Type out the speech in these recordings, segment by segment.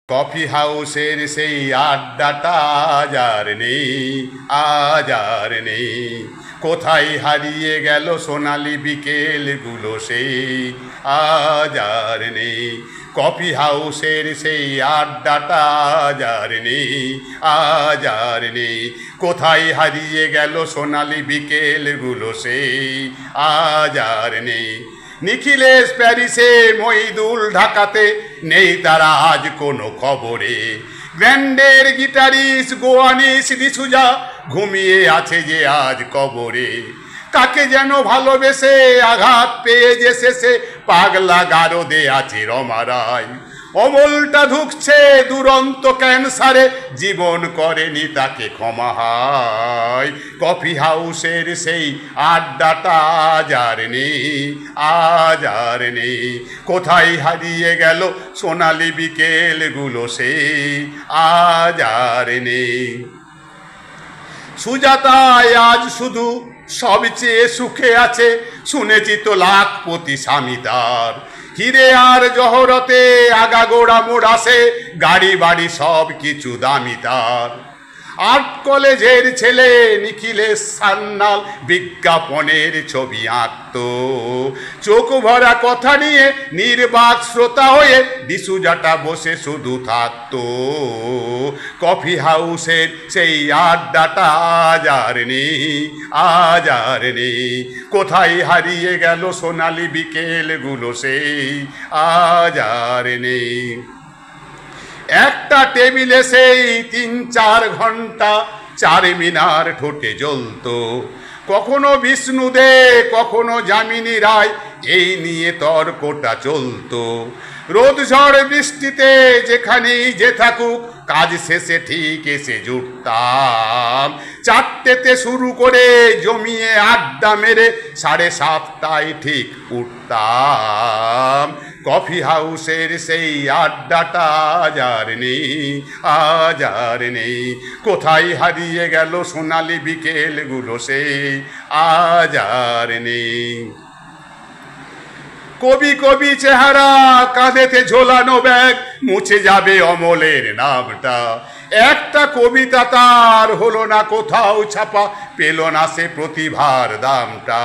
Coffee হাউসের সেই আড্ডাটা আজ আর নেই। কোথায় হারিয়ে গেল সোনালি বিকেলগুলো সেই আজ আর নেই। কফি হাউসের সেই আড্ডাটা আজ আর নেই। কোথায় হারিয়ে গেল সোনালি বিকেলগুলো সেই আজ আর নেই। নিখিলেশ প্যারিসে, মহিদুল ঢাকাতে, নেই তারা আজ কোনো খবরে। গ্র্যান্ডের গিটারিস্ট গোয়ানিস ডিসুজা ঘুমিয়ে আছে যে আজ কবরে। কাকে যেন ভালোবেসে আঘাত পেয়ে যে শেষে পাগলা গারদে আছে রমা রায়। অমলটা ঢুকছে দুরন্ত ক্যান্সারে, জীবন করেনি তাকে ক্ষমা হায়। কফি হাউসের সেই আড্ডাটা আজ আর নেই। কোথায় হারিয়ে গেল সোনালি বিকেলগুলো সেই আজ আর নেই। সুজাতায় আজ শুধু সবচেয়ে সুখে আছে, শুনেছি তো লাখপতি স্বামী তার। হিরে আর জহরতে আগাগোড়া মোড় আসে, গাড়ি বাড়ি সব কিছু দামি তার। আর্ট কলেজের ছেলে নিখিলেশ সান্যাল বিজ্ঞাপনের ছবি আঁকত, চোখ ভরা কথা নিয়ে নির্বাক শ্রোতা হয়ে ডিসুজাটা বসে শুধু থাকত। কফি হাউসের সেই আড্ডাটা আজ আর নেই। কোথায় হারিয়ে গেল সোনালি বিকেলগুলো সেই আজ আর নেই। একটা টেবিলে সেই ৩-৪ ঘন্টা চারমিনার ঠোঁটে জ্বলতো, কখনো বিষ্ণু দে কখনো যামিনী রায়, এই নিয়ে তর্কটা চলতো। রোদ ঝড় বৃষ্টিতে যেখানেই যে থাকুক, কাজ শেষে ঠিক এসে জুটতাম। ৪টেতে শুরু করে জমিয়ে আড্ডা মেরে 7:30টায় ঠিক উঠতাম। কফি হাউসের সেই আড্ডাটা আজ আর নেই। কোথায় হারিয়ে গেল সোনালি বিকেলগুলো সেই আজ আর নেই। কবি কবি চেহারা, কাঁধেতে ঝোলানো ব্যাগ, মুছে যাবে অমলের নামটা। একটা কবিতা তার হলো না কোথাও ছাপা, পেল না সে প্রতিভার দামটা।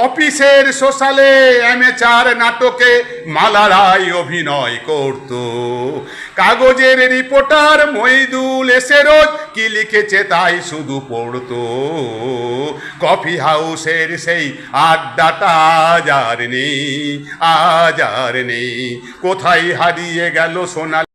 অফিসের সোশ্যালে অ্যামেচার নাটকে মালারাই অভিনয় করত, কাগজের রিপোর্টার মহিদুল এসে রোজ কি লিখেছে তাই শুধু পড়তো। কফি হাউসের সেই আড্ডাটা আজ আর নেই। কোথায় হারিয়ে গেল সোনালি